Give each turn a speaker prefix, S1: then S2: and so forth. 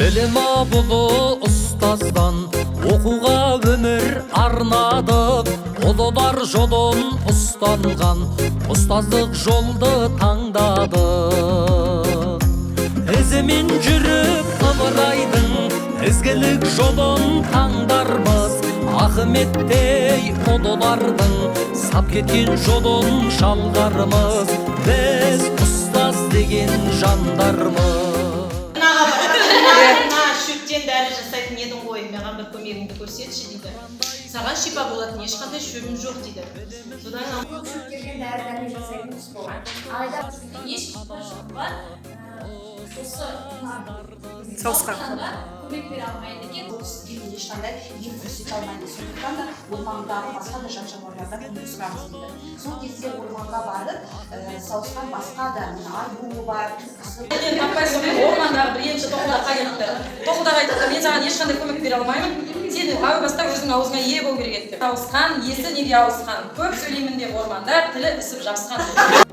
S1: Білім абылы ұстаздан оқуға өмір арнадық. Ұлылар жолын ұстанған ұстаздық жолды таңдадық. Ізімен жүріп ыбырайдың ізгілік жолын таңдармыз. Ахметтей ұлылардың сап кеткен жолын жалғармыз. Біз ұстаз деген жандармыз.
S2: Шөптен дәрі жасайтын едің ғой, маған бір көмегіңді көрсетші дейді. Саған шипа болатын ешқандай шөбім жоқ дейді. Содан
S3: шөптерден дәрі жасайтын іс болған. Алайда еш бар. Осы
S4: Сауысқан
S3: көмек бере алмайды екен. Ол сізден ешқандай ем көрсете алмайды. Сондықтан да ормандағы басқа да жан-жануарларда көмек сұраңыз дейді. Сол кезде орманға барып, сауысқан басқа да айбуы бар.
S5: Ормандағы бір емші тоқылдаққа кетті. Тоқылдақ айтады, мен саған ешқандай көмек бере алмаймын. Сен әу баста өзіңнің аузыңа ие болу керек еді. Сауысқан, есі неге ауысқан? Көп сөйлеймін деп орманда тілі ісіп жабысқан.